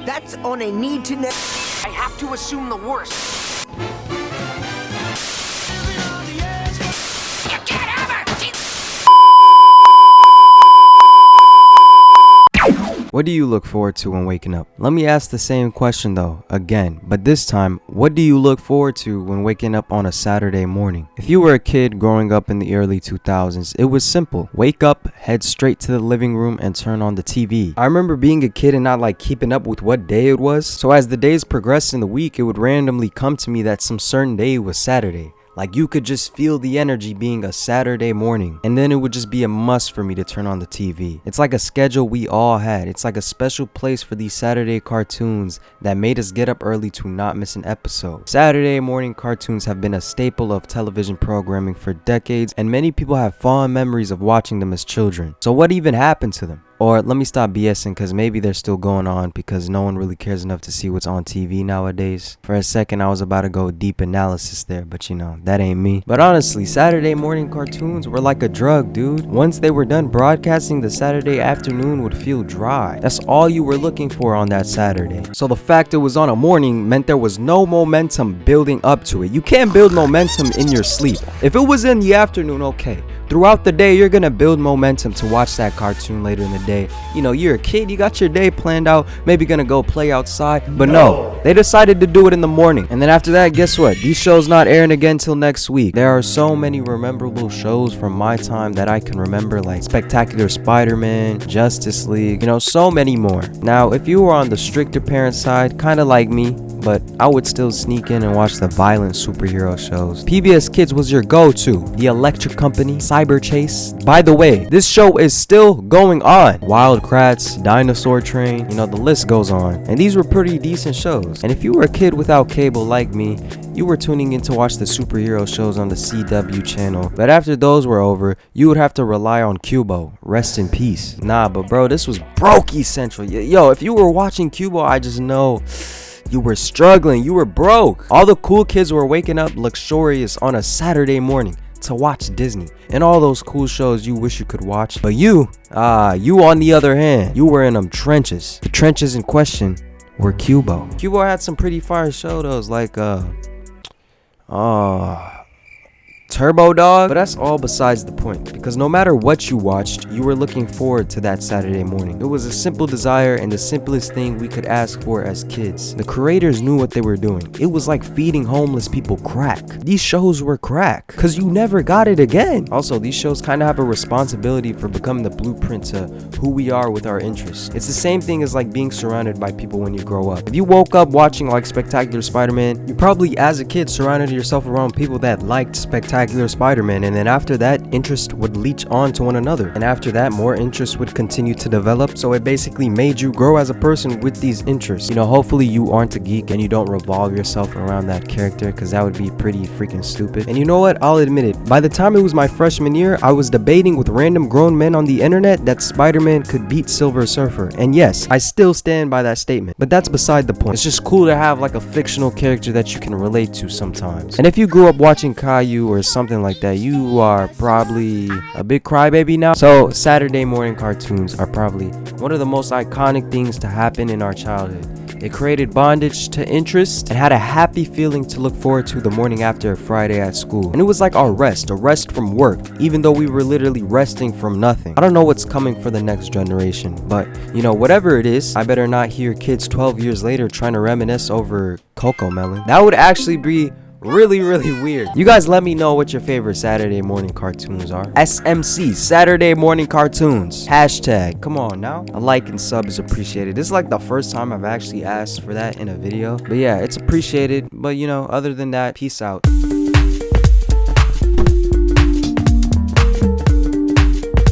That's on a need to know. I have to assume the worst. You can't have her! What do you look forward to when waking up? Let me ask the same question though, again, but this time, what do you look forward to when waking up on a Saturday morning? If you were a kid growing up in the early 2000s, it was simple. Wake up, head straight to the living room and turn on the TV. I remember being a kid and not like keeping up with what day it was. So as the days progressed in the week, it would randomly come to me that some certain day was Saturday. Like you could just feel the energy being a Saturday morning, and then it would just be a must for me to turn on the TV. It's like a schedule we all had. It's like a special place for these Saturday cartoons that made us get up early to not miss an episode. Saturday morning cartoons have been a staple of television programming for decades, and many people have fond memories of watching them as children. So what even happened to them? Or let me stop BSing, because maybe they're still going on because no one really cares enough to see what's on TV nowadays. For a second I was about to go deep analysis there, but you know, that ain't me. But honestly, Saturday morning cartoons were like a drug, dude. Once they were done broadcasting, the Saturday afternoon would feel dry. That's all you were looking for on that Saturday. So the fact it was on a morning meant there was no momentum building up to it. You can't build momentum in your sleep. If it was in the afternoon, okay. Throughout the day, you're gonna build momentum to watch that cartoon later in the day. You know, you're a kid, you got your day planned out, maybe gonna go play outside, but no, they decided to do it in the morning. And then after that, guess what? These shows not airing again till next week. There are so many memorable shows from my time that I can remember, like Spectacular Spider-Man, Justice League, you know, so many more. Now, if you were on the stricter parent side, kind of like me, but I would still sneak in and watch the violent superhero shows. PBS Kids was your go-to. The Electric Company, Cyber Chase. By the way, this show is still going on. Wild Kratts, Dinosaur Train, you know, the list goes on. And these were pretty decent shows. And if you were a kid without cable like me, you were tuning in to watch the superhero shows on the CW channel. But after those were over, you would have to rely on Cubo. Rest in peace. Nah, but bro, this was Brokey Central. Yo, if you were watching Cubo, I just know you were struggling, you were broke. All the cool kids were waking up luxurious on a Saturday morning to watch Disney and all those cool shows you wish you could watch. But you on the other hand, you were in them trenches. The trenches in question were Cubo. Cubo had some pretty fire shows like Turbo Dog, but that's all besides the point, because no matter what you watched, you were looking forward to that Saturday morning. It was a simple desire and the simplest thing we could ask for as kids. The creators knew what they were doing. It was like feeding homeless people crack. These shows were crack, because you never got it again. Also, these shows kind of have a responsibility for becoming the blueprint to who we are with our interests. It's the same thing as like being surrounded by people when you grow up. If you woke up watching like Spectacular Spider-Man, you probably as a kid surrounded yourself around people that liked Spectacular Spider-Man, and then after that, interest would leech on to one another, and after that, more interest would continue to develop. So it basically made you grow as a person with these interests. You know, hopefully you aren't a geek and you don't revolve yourself around that character, because that would be pretty freaking stupid. And you know what, I'll admit it, by the time it was my freshman year, I was debating with random grown men on the internet that Spider-Man could beat Silver Surfer. And yes, I still stand by that statement, but that's beside the point. It's just cool to have like a fictional character that you can relate to sometimes. And if you grew up watching Caillou or something like that, you are probably a big crybaby now. So Saturday morning cartoons are probably one of the most iconic things to happen in our childhood. It created bondage to interest and had a happy feeling to look forward to the morning after a Friday at school. And it was like our rest, a rest from work, even though we were literally resting from nothing. I don't know what's coming for the next generation, but you know, whatever it is, I better not hear kids 12 years later trying to reminisce over Cocomelon. That would actually be really weird. You guys let me know what your favorite Saturday morning cartoons are. SMC, Saturday morning cartoons. Hashtag, come on now. A like and sub is appreciated. This is like the first time I've actually asked for that in a video. But yeah, it's appreciated. But you know, other than that, peace out.